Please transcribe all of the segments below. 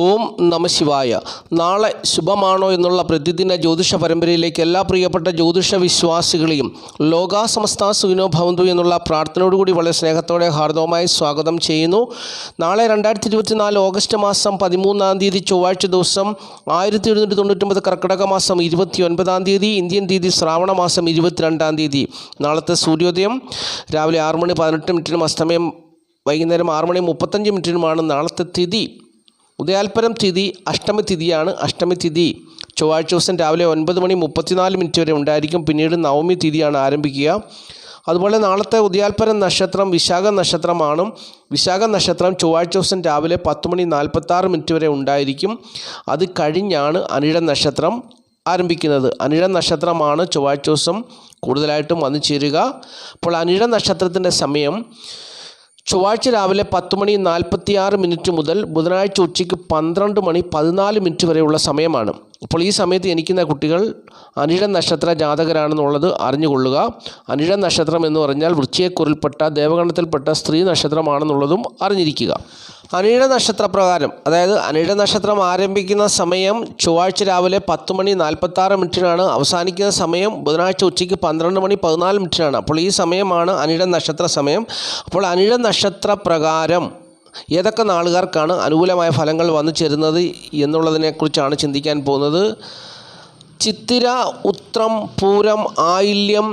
ഓം നമഃശിവായ. നാളെ ശുഭമാണോ എന്നുള്ള പ്രതിദിന ജ്യോതിഷ പരമ്പരയിലേക്ക് എല്ലാ പ്രിയപ്പെട്ട ജ്യോതിഷ വിശ്വാസികളെയും ലോകാ സമസ്ത സുഖിനോ ഭവന്തു എന്നുള്ള പ്രാർത്ഥനയോടുകൂടി വളരെ സ്നേഹത്തോടെ ഹാർദവമായി സ്വാഗതം ചെയ്യുന്നു. നാളെ 2024 ഓഗസ്റ്റ് മാസം 13-ാം തീയതി ചൊവ്വാഴ്ച ദിവസം 1799 കർക്കിടക മാസം 29-ാം തീയതി ഇന്ത്യൻ തീയതി ശ്രാവണ മാസം 22-ാം തീയതി. നാളത്തെ സൂര്യോദയം രാവിലെ 6:18 അസ്തമയം വൈകുന്നേരം 6:35 നാളത്തെ തിഥി ഉദയാൽപരം തിഥി അഷ്ടമി തിഥിയാണ്. അഷ്ടമി തിഥി ചൊവ്വാഴ്ച ദിവസം രാവിലെ 9:34 വരെ ഉണ്ടായിരിക്കും. പിന്നീട് നവമി തിഥിയാണ് ആരംഭിക്കുക. അതുപോലെ നാളത്തെ ഉദയാൽപരം നക്ഷത്രം വിശാഖ നക്ഷത്രമാണ്. വിശാഖ നക്ഷത്രം ചൊവ്വാഴ്ച ദിവസം രാവിലെ 10:46 വരെ ഉണ്ടായിരിക്കും. അത് കഴിഞ്ഞാണ് അനിഴ നക്ഷത്രം ആരംഭിക്കുന്നത്. അനിഴ നക്ഷത്രമാണ് ചൊവ്വാഴ്ച ദിവസം കൂടുതലായിട്ടും വന്നു ചേരുക. അപ്പോൾ അനിഴ നക്ഷത്രത്തിൻ്റെ സമയം ചൊവ്വാഴ്ച രാവിലെ 10:46 മുതൽ ബുധനാഴ്ച ഉച്ചയ്ക്ക് 12:14 വരെയുള്ള സമയമാണ്. അപ്പോൾ ഈ സമയത്ത് ജനിക്കുന്ന കുട്ടികൾ അനിഴ നക്ഷത്ര ജാതകരാണെന്നുള്ളത് അറിഞ്ഞുകൊള്ളുക. അനിഴ നക്ഷത്രം എന്ന് പറഞ്ഞാൽ വൃശ്ചികക്കുറിൽപ്പെട്ട ദേവഗണത്തിൽപ്പെട്ട സ്ത്രീ നക്ഷത്രമാണെന്നുള്ളതും അറിഞ്ഞിരിക്കുക. അനിഴ നക്ഷത്രപ്രകാരം, അതായത് അനിഴ നക്ഷത്രം ആരംഭിക്കുന്ന സമയം ചൊവ്വാഴ്ച രാവിലെ 10:46 അവസാനിക്കുന്ന സമയം ബുധനാഴ്ച ഉച്ചയ്ക്ക് 12:14 അപ്പോൾ ഈ സമയമാണ് അനിഴ നക്ഷത്ര സമയം. അപ്പോൾ അനിഴ നക്ഷത്രപ്രകാരം ഏതൊക്കെ നാളുകാർക്കാണ് അനുകൂലമായ ഫലങ്ങൾ വന്നു ചേരുന്നത് എന്നുള്ളതിനെക്കുറിച്ചാണ് ചിന്തിക്കാൻ പോകുന്നത്. ചിത്തിര, ഉത്രം, പൂരം, ആയില്യം,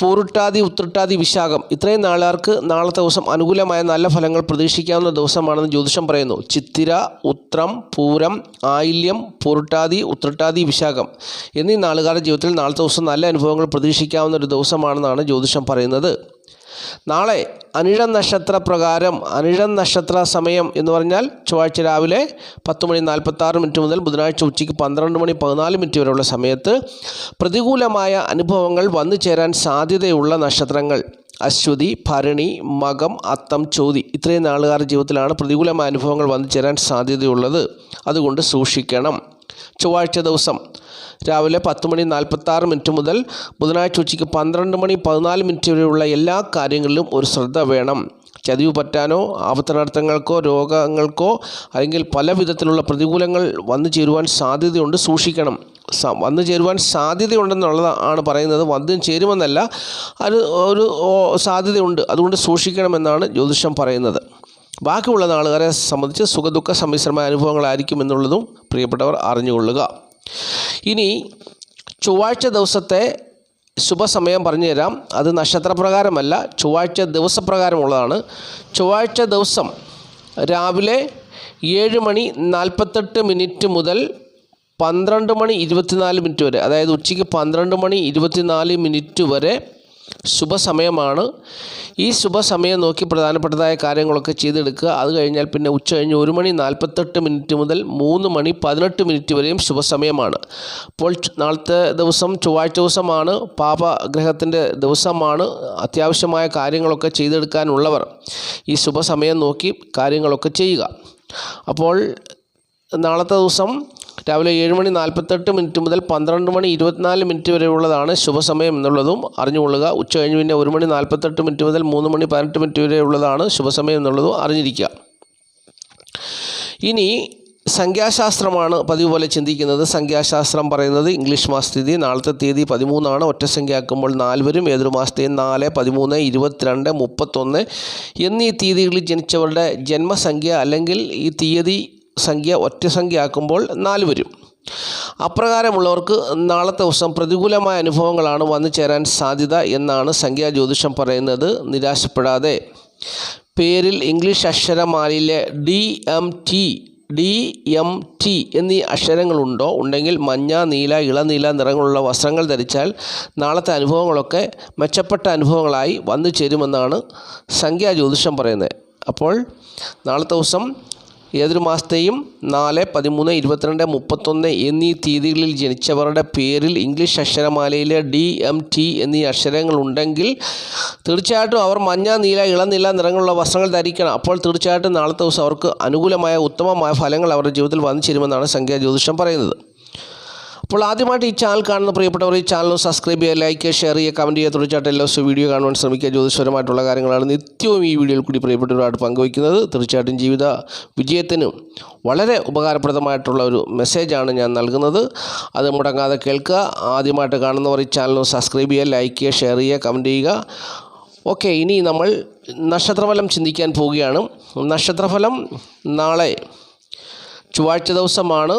പൂരുട്ടാതി, ഉത്രട്ടാതി, വിശാഖം ഇത്രയും നാളുകാർക്ക് നാളത്തെ ദിവസം അനുകൂലമായ നല്ല ഫലങ്ങൾ പ്രതീക്ഷിക്കാവുന്ന ദിവസമാണെന്ന് ജ്യോതിഷം പറയുന്നു. ചിത്തിര, ഉത്രം, പൂരം, ആയില്യം, പൂരുട്ടാതി, ഉത്രട്ടാതി, വിശാഖം എന്നീ നാളുകാരുടെ ജീവിതത്തിൽ നാളത്തെ ദിവസം നല്ല അനുഭവങ്ങൾ പ്രതീക്ഷിക്കാവുന്ന ഒരു ദിവസമാണെന്നാണ് ജ്യോതിഷം പറയുന്നത്. നാളെ അനിഴ നക്ഷത്ര പ്രകാരം അനിഴ നക്ഷത്ര സമയം എന്ന് പറഞ്ഞാൽ ചൊവ്വാഴ്ച രാവിലെ 10:46 മുതൽ ബുധനാഴ്ച ഉച്ചയ്ക്ക് 12:14 വരെയുള്ള സമയത്ത് പ്രതികൂലമായ അനുഭവങ്ങൾ വന്നു ചേരാൻ സാധ്യതയുള്ള നക്ഷത്രങ്ങൾ അശ്വതി, ഭരണി, മകം, അത്തം, ചോതി ഇത്രയും നാളുകാരുടെ ജീവിതത്തിലാണ് പ്രതികൂലമായ അനുഭവങ്ങൾ വന്നു ചേരാൻ സാധ്യതയുള്ളത്. അതുകൊണ്ട് സൂക്ഷിക്കണം. ചൊവ്വാഴ്ച ദിവസം രാവിലെ 10:46 മുതൽ ബുധനാഴ്ച ഉച്ചയ്ക്ക് 12:14 വരെയുള്ള എല്ലാ കാര്യങ്ങളിലും ഒരു ശ്രദ്ധ വേണം. ചതിവ് പറ്റാനോ ആപത്തനർത്ഥങ്ങൾക്കോ രോഗങ്ങൾക്കോ അല്ലെങ്കിൽ പല വിധത്തിലുള്ള പ്രതികൂലങ്ങൾ വന്നു ചേരുവാൻ സാധ്യതയുണ്ട്. സൂക്ഷിക്കണം. വന്നു ചേരുവാൻ സാധ്യതയുണ്ടെന്നുള്ളതാണ് പറയുന്നത്. വന്നു ചേരുമെന്നല്ല, അത് ഒരു സാധ്യതയുണ്ട്. അതുകൊണ്ട് സൂക്ഷിക്കണമെന്നാണ് ജ്യോതിഷം പറയുന്നത്. ബാക്കിയുള്ള നാളുകാരെ സംബന്ധിച്ച് സുഖദുഃഖ സമ്മിശ്രമായ അനുഭവങ്ങളായിരിക്കും എന്നുള്ളതും പ്രിയപ്പെട്ടവർ അറിഞ്ഞുകൊള്ളുക. ഇനി ചൊവ്വാഴ്ച ദിവസത്തെ ശുഭസമയം പറഞ്ഞു തരാം. അത് നക്ഷത്രപ്രകാരമല്ല, ചൊവ്വാഴ്ച ദിവസപ്രകാരമുള്ളതാണ്. ചൊവ്വാഴ്ച ദിവസം രാവിലെ 7:48 മുതൽ 12:24 വരെ, അതായത് ഉച്ചയ്ക്ക് 12:24 വരെ ശുഭസമയമാണ്. ഈ ശുഭസമയം നോക്കി പ്രധാനപ്പെട്ടതായ കാര്യങ്ങളൊക്കെ ചെയ്തെടുക്കുക. അത് കഴിഞ്ഞാൽ പിന്നെ ഉച്ചകഴിഞ്ഞ് 1:48 മുതൽ 3:18 വരെയും ശുഭസമയമാണ്. അപ്പോൾ നാളത്തെ ദിവസം ചൊവ്വാഴ്ച ദിവസമാണ്, പാപഗ്രഹത്തിൻ്റെ ദിവസമാണ്. അത്യാവശ്യമായ കാര്യങ്ങളൊക്കെ ചെയ്തെടുക്കാനുള്ളവർ ഈ ശുഭസമയം നോക്കി കാര്യങ്ങളൊക്കെ ചെയ്യുക. അപ്പോൾ നാളത്തെ ദിവസം രാവിലെ 7:48 മുതൽ 12:24 വരെയുള്ളതാണ് ശുഭസമയം എന്നുള്ളതും അറിഞ്ഞുകൊള്ളുക. ഉച്ച കഴിഞ്ഞ് പിന്നെ 1:48 മുതൽ 3:18 വരെയുള്ളതാണ് ശുഭസമയം എന്നുള്ളതും അറിഞ്ഞിരിക്കുക. ഇനി സംഖ്യാശാസ്ത്രമാണ് പതിവ് പോലെ ചിന്തിക്കുന്നത്. സംഖ്യാശാസ്ത്രം പറയുന്നത് ഇംഗ്ലീഷ് മാസത്തിഥി നാളത്തെ തീയതി 13 ഒറ്റസംഖ്യ ആക്കുമ്പോൾ 4 വരും. ഏതൊരു മാസത്തെയും 4, 13, 22, 31 എന്നീ തീയതികളിൽ ജനിച്ചവരുടെ ജന്മസംഖ്യ അല്ലെങ്കിൽ ഈ തീയതി സംഖ്യ ഒറ്റസംഖ്യ ആക്കുമ്പോൾ 4 വരും. അപ്രകാരമുള്ളവർക്ക് നാളത്തെ ദിവസം പ്രതികൂലമായ അനുഭവങ്ങളാണ് വന്നു ചേരാൻ സാധ്യത എന്നാണ് സംഖ്യാ ജ്യോതിഷം പറയുന്നത്. നിരാശപ്പെടാതെ പേരിൽ ഇംഗ്ലീഷ് അക്ഷരമാലയിലെ DMT എന്നീ ഉണ്ടെങ്കിൽ മഞ്ഞ, നീല, ഇളനീല നിറങ്ങളുള്ള വസ്ത്രങ്ങൾ ധരിച്ചാൽ നാളത്തെ അനുഭവങ്ങളൊക്കെ മെച്ചപ്പെട്ട അനുഭവങ്ങളായി വന്നു ചേരുമെന്നാണ് സംഖ്യാ ജ്യോതിഷം പറയുന്നത്. അപ്പോൾ നാളത്തെ ദിവസം ഏതൊരു മാസത്തെയും 4, 13, 22, 31 എന്നീ തീയതികളിൽ ജനിച്ചവരുടെ പേരിൽ ഇംഗ്ലീഷ് അക്ഷരമാലയിലെ DMT എന്നീ അക്ഷരങ്ങളുണ്ടെങ്കിൽ തീർച്ചയായിട്ടും അവർ മഞ്ഞ, നീല, ഇളനീല നിറങ്ങളുള്ള വസ്ത്രങ്ങൾ ധരിക്കണം. അപ്പോൾ തീർച്ചയായിട്ടും നാളത്തെ ദിവസം അവർക്ക് അനുകൂലമായ ഉത്തമമായ ഫലങ്ങൾ അവരുടെ ജീവിതത്തിൽ വന്നു ചേരുമെന്നാണ് സംഖ്യാ ജ്യോതിഷം പറയുന്നത്. അപ്പോൾ ആദ്യമായിട്ട് ഈ ചാനൽ കാണുന്ന പ്രിയപ്പെട്ടവർ ഈ ചാനൽ സബ്സ്ക്രൈബ് ചെയ്യുക, ലൈക്ക് ചെയ്യുക, ഷെയർ ചെയ്യുക, കമൻറ്റ് ചെയ്യുക, തീർച്ചയായിട്ടും എല്ലാ ദിവസവും വീഡിയോ കാണുവാൻ ശ്രമിക്കുക. ജ്യോതിഷപരമായിട്ടുള്ള കാര്യങ്ങളാണ് നിത്യവും ഈ വീഡിയോയിൽ കൂടി പ്രിയപ്പെട്ടവരുമായിട്ട് പങ്കുവയ്ക്കുന്നത്. തീർച്ചയായിട്ടും ജീവിത വിജയത്തിനും വളരെ ഉപകാരപ്രദമായിട്ടുള്ള ഒരു മെസ്സേജാണ് ഞാൻ നൽകുന്നത്. അത് മുടങ്ങാതെ കേൾക്കുക. ആദ്യമായിട്ട് കാണുന്നവർ ഈ ചാനൽ സബ്സ്ക്രൈബ് ചെയ്യുക, ലൈക്ക് ചെയ്യുക, ഷെയർ ചെയ്യുക, കമൻറ്റ് ചെയ്യുക. ഓക്കെ, ഇനി നമ്മൾ നക്ഷത്രഫലം ചിന്തിക്കാൻ പോവുകയാണ്. നക്ഷത്രഫലം നാളെ ചൊവ്വാഴ്ച ദിവസമാണ്.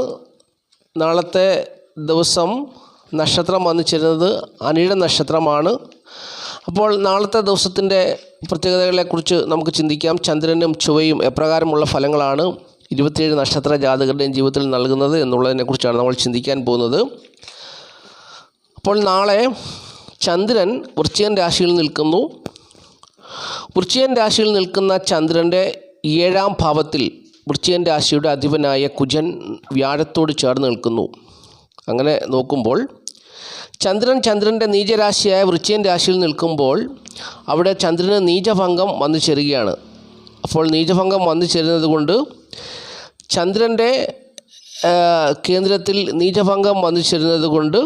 നാളത്തെ ദിവസം നക്ഷത്രം വന്നു ചേരുന്നത് അനിഴ നക്ഷത്രമാണ്. അപ്പോൾ നാളത്തെ ദിവസത്തിൻ്റെ പ്രത്യേകതകളെക്കുറിച്ച് നമുക്ക് ചിന്തിക്കാം. ചന്ദ്രനും ചൊവ്വയും എപ്രകാരമുള്ള ഫലങ്ങളാണ് 27 നക്ഷത്ര ജാതകരുടെയും ജീവിതത്തിൽ നൽകുന്നത് എന്നുള്ളതിനെക്കുറിച്ചാണ് നമ്മൾ ചിന്തിക്കാൻ പോകുന്നത്. അപ്പോൾ നാളെ ചന്ദ്രൻ വൃശ്ചികൻ രാശിയിൽ നിൽക്കുന്നു. വൃശ്ചികൻ രാശിയിൽ നിൽക്കുന്ന ചന്ദ്രൻ്റെ 7ാം ഭാവത്തിൽ വൃശ്ചികൻ രാശിയുടെ അധിപനായ കുജൻ വ്യാഴത്തോട് ചേർന്ന് നിൽക്കുന്നു. അങ്ങനെ നോക്കുമ്പോൾ ചന്ദ്രൻ്റെ നീചരാശിയായ വൃശ്ചികൻ രാശിയിൽ നിൽക്കുമ്പോൾ അവിടെ ചന്ദ്രന് നീചഭംഗം വന്നു ചേരുകയാണ്. അപ്പോൾ നീചഭംഗം വന്നു ചേരുന്നത് കൊണ്ട് ചന്ദ്രൻ്റെ കേന്ദ്രത്തിൽ നീചഭംഗം വന്നു ചേരുന്നത് കൊണ്ട്,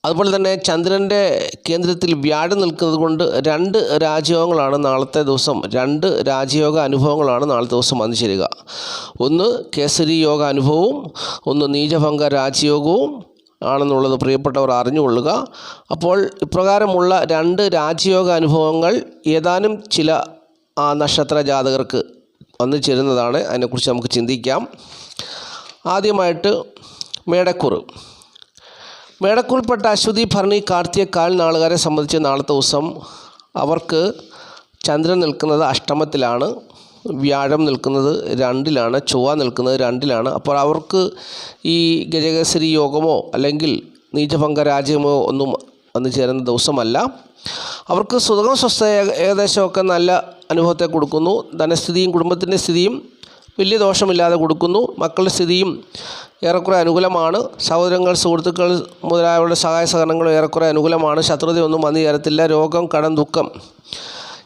അതുപോലെ തന്നെ ചന്ദ്രൻ്റെ കേന്ദ്രത്തിൽ വ്യാഴം നിൽക്കുന്നത് കൊണ്ട് 2 രാജയോഗങ്ങളാണ് നാളത്തെ ദിവസം, 2 രാജയോഗ അനുഭവങ്ങളാണ് നാളത്തെ ദിവസം വന്നു ചേരുക. ഒന്ന് കേസരി യോഗ അനുഭവവും ഒന്ന് നീചഭംഗ രാജയോഗവും ആണെന്നുള്ളത് പ്രിയപ്പെട്ടവർ അറിഞ്ഞുകൊള്ളുക. അപ്പോൾ ഇപ്രകാരമുള്ള 2 രാജയോഗ അനുഭവങ്ങൾ ഏതാനും ചില നക്ഷത്ര ജാതകർക്ക് വന്നു ചേരുന്നതാണ്. അതിനെക്കുറിച്ച് നമുക്ക് ചിന്തിക്കാം. ആദ്യമായിട്ട് മേടക്കൂറിൽപ്പെട്ട അശ്വതി, ഭരണി, കാർത്തിക, കാൽ നാളുകാരെ സംബന്ധിച്ച് നാളത്തെ ദിവസം അവർക്ക് ചന്ദ്രൻ നിൽക്കുന്നത് അഷ്ടമത്തിലാണ്, വ്യാഴം നിൽക്കുന്നത് 2ലാണ്, ചൊവ്വ നിൽക്കുന്നത് 2ലാണ്. അപ്പോൾ അവർക്ക് ഈ ഗജകേസരി യോഗമോ അല്ലെങ്കിൽ നീചഭംഗ രാജ്യമോ ഒന്നും വന്നു ചേരുന്ന ദിവസമല്ല. അവർക്ക് സുഖം സ്വസ്ഥ ഏകദേശമൊക്കെ നല്ല അനുഭവത്തെ കൊടുക്കുന്നു. ധനസ്ഥിതിയും കുടുംബത്തിൻ്റെ സ്ഥിതിയും വലിയ ദോഷമില്ലാതെ കൊടുക്കുന്നു. മക്കളുടെ സ്ഥിതിയും ഏറെക്കുറെ അനുകൂലമാണ്. സഹോദരങ്ങൾ, സുഹൃത്തുക്കൾ മുതലായവരുടെ സഹായ സഹകരണങ്ങളും ഏറെക്കുറെ അനുകൂലമാണ്. ശത്രുതയൊന്നും വന്നു ചേരത്തില്ല. രോഗം, കടം, ദുഃഖം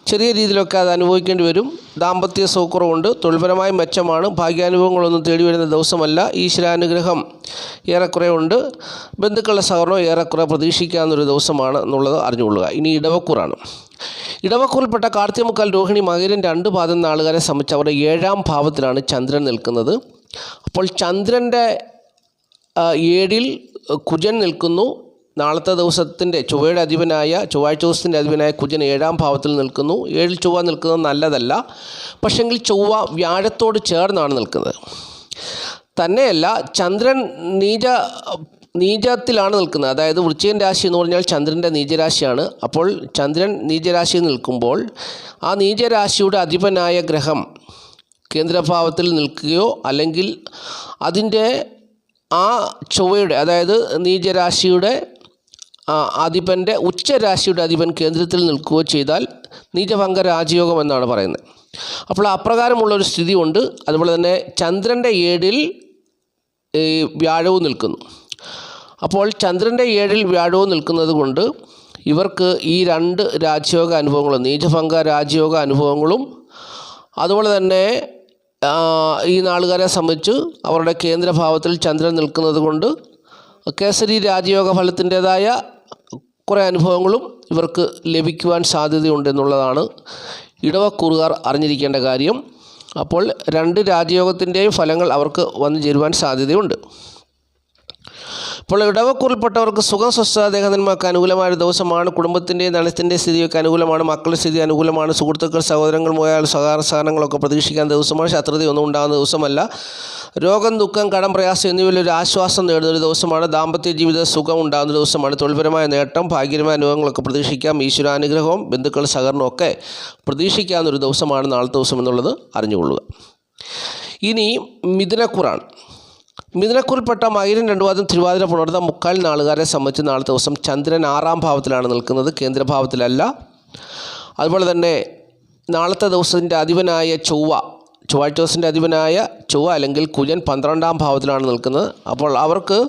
ചെറിയ രീതിയിലൊക്കെ അത് അനുഭവിക്കേണ്ടി വരും. ദാമ്പത്യ സൗഖ്യമുണ്ട്. തൊഴിൽപരമായ മെച്ചമാണ്. ഭാഗ്യാനുഭവങ്ങളൊന്നും തേടി വരുന്ന ദിവസമല്ല. ഈശ്വരാനുഗ്രഹം ഏറെക്കുറെ ഉണ്ട്. ബന്ധുക്കളുടെ സഹകരണം ഏറെക്കുറെ പ്രതീക്ഷിക്കാവുന്നൊരു ദിവസമാണ് എന്നുള്ളത് അറിഞ്ഞുകൊള്ളുക. ഇനി ഇടവക്കൂറാണ്. ഇടവക്കൂറിൽപ്പെട്ട കാർത്തികമുക്കാൽ, രോഹിണി, മകരം 2 പാദം നാളുകാരെ സംബന്ധിച്ച് അവരുടെ 7ാം ഭാവത്തിലാണ് ചന്ദ്രൻ നിൽക്കുന്നത്. അപ്പോൾ ചന്ദ്രൻ്റെ 7ൽ കുജൻ നിൽക്കുന്നു. നാളത്തെ ദിവസത്തിൻ്റെ ചൊവ്വയുടെ അധിപനായ ചൊവ്വാഴ്ച ദിവസത്തിൻ്റെ അധിപനായ കുജൻ 7ാം ഭാവത്തിൽ നിൽക്കുന്നു. 7ൽ ചൊവ്വ നിൽക്കുന്നത് നല്ലതല്ല. പക്ഷെങ്കിൽ ചൊവ്വ വ്യാഴത്തോട് ചേർന്നാണ് നിൽക്കുന്നത്. തന്നെയല്ല, ചന്ദ്രൻ നീചത്തിലാണ് നിൽക്കുന്നത്. അതായത് വൃശ്ചികൻ രാശി എന്ന് പറഞ്ഞാൽ ചന്ദ്രൻ്റെ നീചരാശിയാണ്. അപ്പോൾ ചന്ദ്രൻ നീചരാശിയിൽ നിൽക്കുമ്പോൾ ആ നീചരാശിയുടെ അധിപനായ ഗ്രഹം കേന്ദ്രഭാവത്തിൽ നിൽക്കുകയോ അല്ലെങ്കിൽ അതിൻ്റെ ആ ചൊവ്വയുടെ, അതായത് നീചരാശിയുടെ അധിപൻ്റെ ഉച്ചരാശിയുടെ അധിപൻ കേന്ദ്രത്തിൽ നിൽക്കുകയോ ചെയ്താൽ നീചഭംഗ രാജയോഗം എന്നാണ് പറയുന്നത്. അപ്പോൾ അപ്രകാരമുള്ളൊരു സ്ഥിതി ഉണ്ട്. അതുപോലെ തന്നെ ചന്ദ്രൻ്റെ 7ൽ വ്യാഴവും നിൽക്കുന്നു. അപ്പോൾ ചന്ദ്രൻ്റെ 7ൽ വ്യാഴവും നിൽക്കുന്നത് കൊണ്ട് ഇവർക്ക് ഈ 2 രാജയോഗ അനുഭവങ്ങളും, നീചഭംഗ രാജയോഗ അനുഭവങ്ങളും അതുപോലെ തന്നെ ഈ നാളുകാരെ സംബന്ധിച്ച് അവരുടെ കേന്ദ്രഭാവത്തിൽ ചന്ദ്രൻ നിൽക്കുന്നത് കൊണ്ട് കേസരി രാജയോഗ ഫലത്തിൻ്റേതായ കുറേ അനുഭവങ്ങളും ഇവർക്ക് ലഭിക്കുവാൻ സാധ്യതയുണ്ടെന്നുള്ളതാണ് ഇടവക്കൂറുകാർ അറിഞ്ഞിരിക്കേണ്ട കാര്യം. അപ്പോൾ 2 രാജയോഗത്തിൻ്റെയും ഫലങ്ങൾ അവർക്ക് വന്നു ചേരുവാൻ സാധ്യതയുണ്ട്. ഇപ്പോൾ ഇടവക്കൂറിൽപ്പെട്ടവർക്ക് സുഖം, സ്വസ്ഥ, ദേഹനന്മക്ക് അനുകൂലമായ ഒരു ദിവസമാണ്. കുടുംബത്തിൻ്റെയും ധനത്തിൻ്റെ സ്ഥിതിയൊക്കെ അനുകൂലമാണ്. മക്കളുടെ സ്ഥിതി അനുകൂലമാണ്. സുഹൃത്തുക്കൾ, സഹോദരങ്ങൾ മുതലായ സഹകരണങ്ങളൊക്കെ പ്രതീക്ഷിക്കാൻ ദിവസമാണ്. ശത്രുതയൊന്നും ഉണ്ടാകുന്ന ദിവസമല്ല. രോഗം, ദുഃഖം, കടം, പ്രയാസം എന്നിവയിൽ ഒരു ആശ്വാസം നേടുന്നൊരു ദിവസമാണ്. ദാമ്പത്യ ജീവിത സുഖം ഉണ്ടാകുന്ന ദിവസമാണ്. തൊഴിൽപരമായ നേട്ടം, ഭാഗ്യമായ അനുഭവങ്ങളൊക്കെ പ്രതീക്ഷിക്കാം. ഈശ്വരാനുഗ്രഹവും ബന്ധുക്കളുടെ സഹകരണവും ഒക്കെ പ്രതീക്ഷിക്കാവുന്നൊരു ദിവസമാണ് നാളത്തെ ദിവസം എന്നുള്ളത് അറിഞ്ഞുകൊള്ളുക. ഇനി മിഥുനക്കൂറാണ്. മിഥുനക്കൂറിൽപ്പെട്ട മകരം, 2 പാദം, തിരുവാതിര, പുണർതം, മുക്കാൽ നാളുകാരെ സംബന്ധിച്ച് നാളത്തെ ദിവസം ചന്ദ്രൻ 6ാം ഭാവത്തിലാണ് നിൽക്കുന്നത്, കേന്ദ്രഭാവത്തിലല്ല. അതുപോലെ തന്നെ നാളത്തെ ദിവസത്തിൻ്റെ അധിപനായ ചൊവ്വാഴ്ച ദിവസത്തിൻ്റെ അധിപനായ ചൊവ്വ അല്ലെങ്കിൽ കുജൻ 12ാം ഭാവത്തിലാണ് നിൽക്കുന്നത്. അപ്പോൾ അവർക്ക്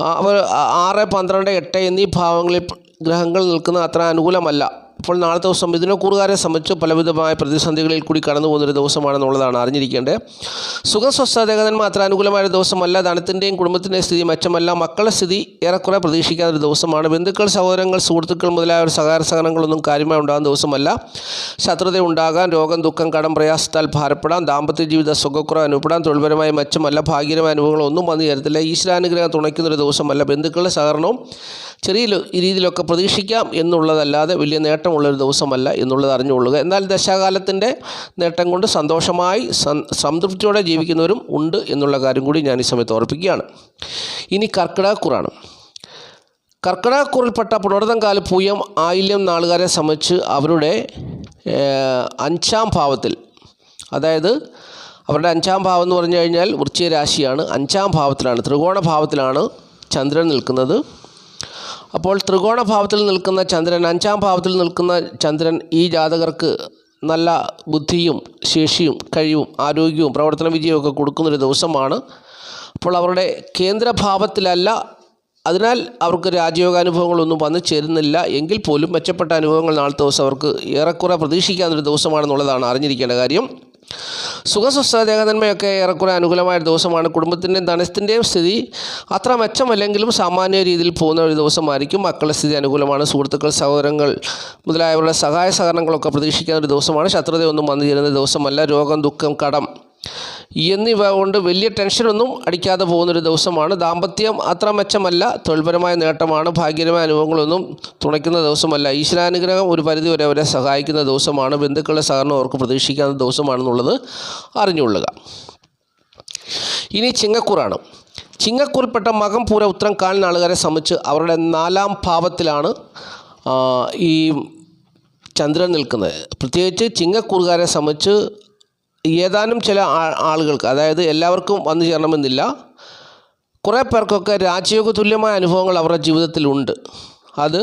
6, 12, 8 എന്നീ ഭാവങ്ങളിൽ ഗ്രഹങ്ങൾ നിൽക്കുന്നത് അത്ര അനുകൂലമല്ല. അപ്പോൾ നാളത്തെ ദിവസം മിഥുനക്കൂറുകാരെ സംബന്ധിച്ച് പലവിധമായ പ്രതിസന്ധികളിൽ കൂടി കടന്നു പോകുന്നൊരു ദിവസമാണെന്നുള്ളതാണ് അറിഞ്ഞിരിക്കേണ്ടത്. സുഖസ്വസ്ഥതകന്മാർ അത്ര അനുകൂലമായ ദിവസമല്ല. ധനത്തിൻ്റെയും കുടുംബത്തിൻ്റെയും സ്ഥിതി മെച്ചമല്ല. മക്കളുടെ സ്ഥിതി ഏറെക്കുറെ പ്രതീക്ഷിക്കാത്തൊരു ദിവസമാണ്. ബന്ധുക്കൾ, സഹോദരങ്ങൾ, സുഹൃത്തുക്കൾ മുതലായ ഒരു സഹകരണങ്ങളൊന്നും കാര്യമായി ഉണ്ടാകുന്ന ദിവസമല്ല. ശത്രുത ഉണ്ടാകാം. രോഗം, ദുഃഖം, കടം, പ്രയാസത്താൽ ഭാരപ്പെടാം. ദാമ്പത്യ ജീവിത സുഖക്കുറവ് അനുഭവപ്പെടാം. തൊഴിൽപരമായ മെച്ചമല്ല. ഭാഗ്യകരമായ അനുഭവങ്ങൾ ഒന്നും വന്നു ചേരത്തില്ല. ഈശ്വരാനുഗ്രഹം തുണയ്ക്കുന്നൊരു ദിവസമല്ല. ബന്ധുക്കളുടെ സഹകരണവും ചെറിയ രീതിയിലൊക്കെ പ്രതീക്ഷിക്കാം എന്നുള്ളതല്ലാതെ വലിയ നേട്ടമുള്ളൊരു ദിവസമല്ല എന്നുള്ളത് അറിഞ്ഞുകൊള്ളുക. എന്നാൽ ദശാകാലത്തിൻ്റെ നേട്ടം കൊണ്ട് സന്തോഷമായി സംതൃപ്തിയോടെ ജീവിക്കുന്നവരും ഉണ്ട് എന്നുള്ള കാര്യം കൂടി ഞാൻ ഈ സമയത്ത് ഓർപ്പിക്കുകയാണ്. ഇനി കർക്കിടകക്കൂറാണ്. കർക്കിടകക്കൂറിൽപ്പെട്ട പുണർതം കാല പൂയം ആയില്യം നാളുകാരെ സംബന്ധിച്ച് അവരുടെ 5ാം ഭാവത്തിൽ, അതായത് അവരുടെ 5ാം ഭാവം എന്ന് പറഞ്ഞു കഴിഞ്ഞാൽ വൃശ്ചിക രാശിയാണ്. 5ാം ഭാവത്തിലാണ്, ത്രികോണ ഭാവത്തിലാണ് ചന്ദ്രൻ നിൽക്കുന്നത്. അപ്പോൾ ത്രികോണ ഭാവത്തിൽ നിൽക്കുന്ന ചന്ദ്രൻ, 5ാം ഭാവത്തിൽ നിൽക്കുന്ന ചന്ദ്രൻ ഈ ജാതകർക്ക് നല്ല ബുദ്ധിയും ശേഷിയും കഴിവും ആരോഗ്യവും പ്രവർത്തന വിജയവും ഒക്കെ കൊടുക്കുന്നൊരു ദിവസമാണ്. അപ്പോൾ അവരുടെ കേന്ദ്രഭാവത്തിലല്ല, അതിനാൽ അവർക്ക് രാജയോഗാനുഭവങ്ങളൊന്നും വന്നു ചേരുന്നില്ല. എങ്കിൽ പോലും മെച്ചപ്പെട്ട അനുഭവങ്ങൾ നാളത്തെ ദിവസം അവർക്ക് ഏറെക്കുറെ പ്രതീക്ഷിക്കാവുന്നൊരു ദിവസമാണെന്നുള്ളതാണ് അറിഞ്ഞിരിക്കേണ്ട കാര്യം. സുഖസ്വസ്ഥതന്മയൊക്കെ ഏറെക്കുറെ അനുകൂലമായ ദിവസമാണ്. കുടുംബത്തിൻ്റെയും ധനത്തിൻ്റെയും സ്ഥിതി അത്ര മെച്ചമല്ലെങ്കിലും സാമാന്യ രീതിയിൽ പോകുന്ന ഒരു ദിവസമായിരിക്കും. മക്കളുടെ സ്ഥിതി അനുകൂലമാണ്. സുഹൃത്തുക്കൾ, സഹോദരങ്ങൾ മുതലായവരുടെ സഹായ സഹകരണങ്ങളൊക്കെ പ്രതീക്ഷിക്കുന്ന ഒരു ദിവസമാണ്. ശത്രുതയൊന്നും വന്നു ചേരുന്ന ദിവസമല്ല. രോഗം, ദുഃഖം, കടം എന്നിവ കൊണ്ട് വലിയ ടെൻഷനൊന്നും അടിക്കാതെ പോകുന്നൊരു ദിവസമാണ്. ദാമ്പത്യം അത്ര മെച്ചമല്ല. തൊഴിൽപരമായ നേട്ടമാണ്. ഭാഗ്യകരമായ അനുഭവങ്ങളൊന്നും തുണയ്ക്കുന്ന ദിവസമല്ല. ഈശ്വരാനുഗ്രഹം ഒരു പരിധി വരെ അവരെ സഹായിക്കുന്ന ദിവസമാണ്. ബന്ധുക്കളുടെ സഹകരണം അവർക്ക് പ്രതീക്ഷിക്കാവുന്ന ദിവസമാണെന്നുള്ളത് അറിഞ്ഞുകൊള്ളുക. ഇനി ചിങ്ങക്കൂറാണ്. ചിങ്ങക്കൂറിൽപ്പെട്ട മകം, പൂര, ഉത്രം, കാൽ നാളുകാരെ സംബന്ധിച്ച് അവരുടെ 4ാം ഭാവത്തിലാണ് ഈ ചന്ദ്രൻ നിൽക്കുന്നത്. പ്രത്യേകിച്ച് ചിങ്ങക്കൂറുകാരെ സംബന്ധിച്ച് ഏതാനും ചില ആളുകൾക്ക്, അതായത് എല്ലാവർക്കും വന്നു ചേരണമെന്നില്ല, കുറേ പേർക്കൊക്കെ രാജയോഗ തുല്യമായ അനുഭവങ്ങൾ അവരുടെ ജീവിതത്തിലുണ്ട്. അത്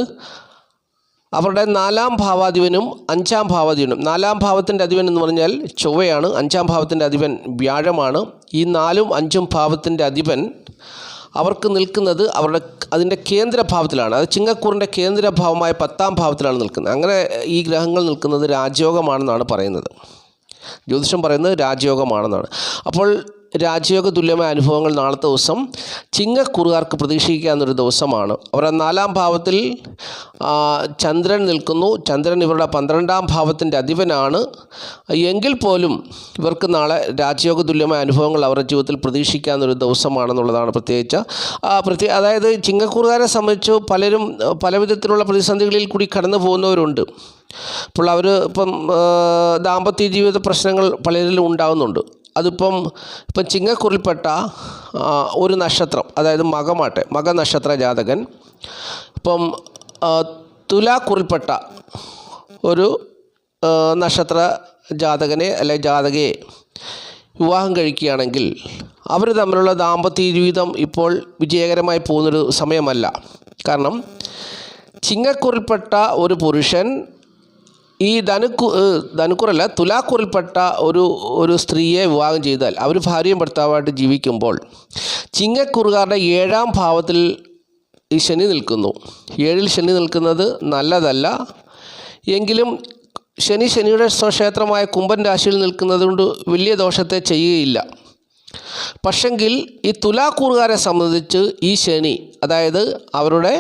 അവരുടെ 4ാം ഭാവാധിപനും 5ാം ഭാവാധിപനും, 4ാം ഭാവത്തിൻ്റെ അധിപൻ എന്ന് പറഞ്ഞാൽ ചൊവ്വയാണ്, 5ാം ഭാവത്തിൻ്റെ അധിപൻ വ്യാഴമാണ്. ഈ 4ഉം 5ഉം ഭാവത്തിൻ്റെ അധിപൻ അവർക്ക് നിൽക്കുന്നത് അതിൻ്റെ കേന്ദ്രഭാവത്തിലാണ്. അത് ചിങ്ങക്കൂറിൻ്റെ കേന്ദ്രഭാവമായ 10ാം ഭാവത്തിലാണ് നിൽക്കുന്നത്. അങ്ങനെ ഈ ഗ്രഹങ്ങൾ നിൽക്കുന്നത് രാജയോഗമാണെന്നാണ് പറയുന്നത്. ജ്യോതിഷം പറയുന്നത് രാജയോഗമാണെന്നാണ്. അപ്പോൾ രാജയോഗ തുല്യമായ അനുഭവങ്ങൾ നാളത്തെ ദിവസം ചിങ്ങക്കൂറുകാർക്ക് പ്രതീക്ഷിക്കാവുന്നൊരു ദിവസമാണ്. അവരുടെ 4ാം ഭാവത്തിൽ ചന്ദ്രൻ നിൽക്കുന്നു. ചന്ദ്രൻ ഇവരുടെ 12ാം ഭാവത്തിൻ്റെ അധിപനാണ്. എങ്കിൽ പോലും ഇവർക്ക് നാളെ രാജയോഗ തുല്യമായ അനുഭവങ്ങൾ അവരുടെ ജീവിതത്തിൽ പ്രതീക്ഷിക്കാവുന്നൊരു ദിവസമാണെന്നുള്ളതാണ് അതായത് ചിങ്ങക്കൂറുകാരെ സംബന്ധിച്ച് പലരും പല വിധത്തിലുള്ള പ്രതിസന്ധികളിൽ കൂടി കടന്നു പോകുന്നവരുണ്ട്. അപ്പോൾ അവർ ദാമ്പത്യ ജീവിത പ്രശ്നങ്ങൾ പലരിലും ഉണ്ടാകുന്നുണ്ട്. ഇപ്പം ചിങ്ങക്കൂറിൽപ്പെട്ട ഒരു നക്ഷത്രം, അതായത് മക നക്ഷത്ര ജാതകൻ, തുലാക്കൂറിൽപ്പെട്ട ഒരു നക്ഷത്ര ജാതകനെ അല്ലെ ജാതകയെ വിവാഹം കഴിക്കുകയാണെങ്കിൽ അവർ തമ്മിലുള്ള ദാമ്പത്യ ജീവിതം ഇപ്പോൾ വിജയകരമായി പോകുന്നൊരു സമയമല്ല. കാരണം ചിങ്ങക്കൂറിൽപ്പെട്ട ഒരു പുരുഷൻ ഈ തുലാക്കൂറിൽപ്പെട്ട ഒരു സ്ത്രീയെ വിവാഹം ചെയ്താൽ അവർ ഭാര്യയും ഭർത്താവായിട്ട് ജീവിക്കുമ്പോൾ ചിങ്ങക്കൂറുകാരുടെ 7ാം ഭാവത്തിൽ ഈ ശനി നിൽക്കുന്നു. 7ൽ ശനി നിൽക്കുന്നത് നല്ലതല്ല. എങ്കിലും ശനിയുടെ സ്വക്ഷേത്രമായ കുംഭൻ രാശിയിൽ നിൽക്കുന്നത് കൊണ്ട് വലിയ ദോഷത്തെ ചെയ്യുകയില്ല. പക്ഷെങ്കിൽ ഈ തുലാക്കൂറുകാരെ സംബന്ധിച്ച് ഈ ശനി, അതായത് അവരുടെ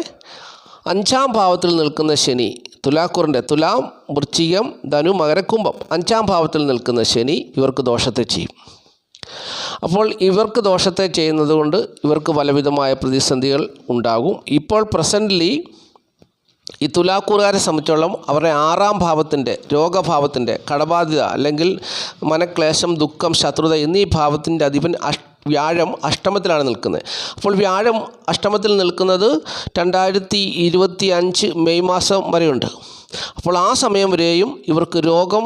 5ാം ഭാവത്തിൽ നിൽക്കുന്ന ശനി, തുലാക്കൂറിൻ്റെ തുലാം, വൃശ്ചികം, ധനു, മകരക്കുംഭം 5ാം ഭാവത്തിൽ നിൽക്കുന്ന ശനി ഇവർക്ക് ദോഷത്തെ ചെയ്യും. അപ്പോൾ ഇവർക്ക് ദോഷത്തെ ചെയ്യുന്നത് കൊണ്ട് ഇവർക്ക് പലവിധമായ പ്രതിസന്ധികൾ ഉണ്ടാകും. ഇപ്പോൾ പ്രസൻ്റ്ലി ഈ തുലാക്കൂറുകാരെ സംബന്ധിച്ചോളം അവരുടെ 6ാം ഭാവത്തിൻ്റെ രോഗഭാവത്തിൻ്റെ കടബാധ്യത അല്ലെങ്കിൽ മനക്ലേശം, ദുഃഖം, ശത്രുത എന്നീ ഭാവത്തിൻ്റെ അധിപൻ വ്യാഴം അഷ്ടമത്തിലാണ് നിൽക്കുന്നത്. അപ്പോൾ വ്യാഴം അഷ്ടമത്തിൽ നിൽക്കുന്നത് 2025 മെയ് മാസം വരെയുണ്ട്. അപ്പോൾ ആ സമയം വരെയും ഇവർക്ക് രോഗം,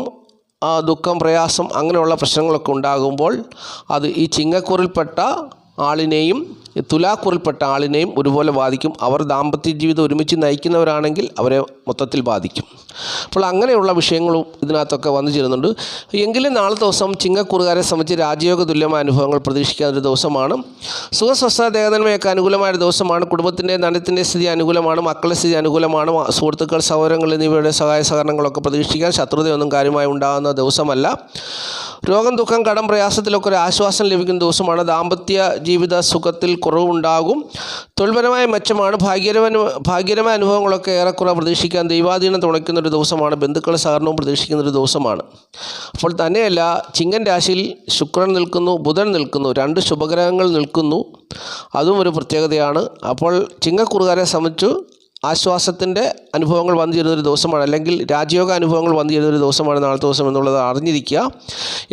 ദുഃഖം, പ്രയാസം അങ്ങനെയുള്ള പ്രശ്നങ്ങളൊക്കെ ഉണ്ടാകുമ്പോൾ അത് ഈ ചിങ്ങക്കൂറിൽപ്പെട്ട ആളിനെയും തുലാക്കൂറിൽപ്പെട്ട ആളിനെയും ഒരുപോലെ ബാധിക്കും. അവർ ദാമ്പത്യ ജീവിതം ഒരുമിച്ച് നയിക്കുന്നവരാണെങ്കിൽ അവരെ മൊത്തത്തിൽ ബാധിക്കും. അപ്പോൾ അങ്ങനെയുള്ള വിഷയങ്ങളും ഇതിനകത്തൊക്കെ വന്നു ചേരുന്നുണ്ട്. എങ്കിലും നാളെ ദിവസം ചിങ്ങക്കൂറുകാരെ സംബന്ധിച്ച് രാജയോഗ തുല്യമായ അനുഭവങ്ങൾ പ്രതീക്ഷിക്കാവുന്ന ഒരു ദിവസമാണ്. സുഖസ്വസ്ഥ ദേഹനന്മയൊക്കെ അനുകൂലമായ ഒരു ദിവസമാണ്. കുടുംബത്തിൻ്റെ ധനത്തിൻ്റെ സ്ഥിതി അനുകൂലമാണ്. മക്കളുടെ സ്ഥിതി അനുകൂലമാണ്. സുഹൃത്തുക്കൾ, സഹോദരങ്ങൾ എന്നിവയുടെ സഹായ സഹകരണങ്ങളൊക്കെ പ്രതീക്ഷിക്കാൻ ശത്രുതയൊന്നും കാര്യമായി ഉണ്ടാകുന്ന ദിവസമല്ല. രോഗം, ദുഃഖം, കടം, പ്രയാസത്തിലൊക്കെ ഒരു ആശ്വാസം ലഭിക്കുന്ന ദിവസമാണ്. ദാമ്പത്യ ജീവിത സുഖത്തിൽ കുറവുണ്ടാകും. തൊഴിൽപരമായ മെച്ചമാണ്. ഭാഗ്യകരമായ അനുഭവങ്ങളൊക്കെ ഏറെക്കുറെ പ്രതീക്ഷിക്കാൻ ദൈവാധീനം തുണയ്ക്കുന്ന ഒരു ദിവസമാണ്. ബന്ധുക്കളുടെ സഹകരണവും പ്രതീക്ഷിക്കുന്ന ഒരു ദിവസമാണ്. അപ്പോൾ തന്നെയല്ല, ചിങ്ങൻ രാശിയിൽ ശുക്രൻ നിൽക്കുന്നു, ബുധൻ നിൽക്കുന്നു, 2 ശുഭഗ്രഹങ്ങൾ നിൽക്കുന്നു. അതും ഒരു പ്രത്യേകതയാണ്. അപ്പോൾ ചിങ്ങക്കൂറുകാരെ സംബന്ധിച്ച് ആശ്വാസത്തിൻ്റെ അനുഭവങ്ങൾ വന്നു ചേരുന്നൊരു ദിവസമാണ്, അല്ലെങ്കിൽ രാജയോഗ അനുഭവങ്ങൾ വന്നു ചേരുന്നൊരു ദിവസമാണ് നാളത്തെ ദിവസം എന്നുള്ളത് അറിഞ്ഞിരിക്കുക.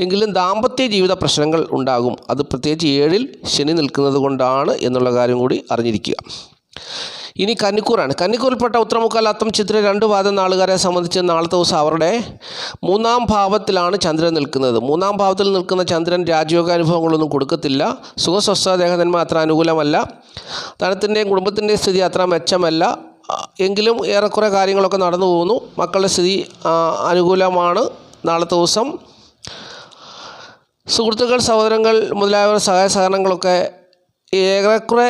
എങ്കിലും ദാമ്പത്യ ജീവിത പ്രശ്നങ്ങൾ ഉണ്ടാകും. അത് പ്രത്യേകിച്ച് 7-ൽ ശനി നിൽക്കുന്നത് കൊണ്ടാണ് എന്നുള്ള കാര്യം കൂടി അറിഞ്ഞിരിക്കുക. ഇനി കന്നിക്കൂറാണ്. കന്നിക്കൂറിൽപ്പെട്ട ഉത്തരമുക്കാൽ, അത്തം, ചിത്ര 2 പാദം നാളുകാരെ സംബന്ധിച്ച് നാളത്തെ ദിവസം അവരുടെ 3-ാം ഭാവത്തിലാണ് ചന്ദ്രൻ നിൽക്കുന്നത്. 3-ാം ഭാവത്തിൽ നിൽക്കുന്ന ചന്ദ്രൻ രാജയോഗാനുഭവങ്ങളൊന്നും കൊടുക്കത്തില്ല. സുഖസ്വസ്ഥ ദേഹനന്മ അത്ര അനുകൂലമല്ല. ധനത്തിൻ്റെയും കുടുംബത്തിൻ്റെയും സ്ഥിതി അത്ര മെച്ചമല്ല. എങ്കിലും ഏറെക്കുറെ കാര്യങ്ങളൊക്കെ നടന്നു പോകുന്നു. മക്കളുടെ സ്ഥിതി അനുകൂലമാണ്. നാളത്തെ ദിവസം സുഹൃത്തുക്കൾ, സഹോദരങ്ങൾ മുതലായവർ സഹായ സഹകരണങ്ങളൊക്കെ ഏറെക്കുറെ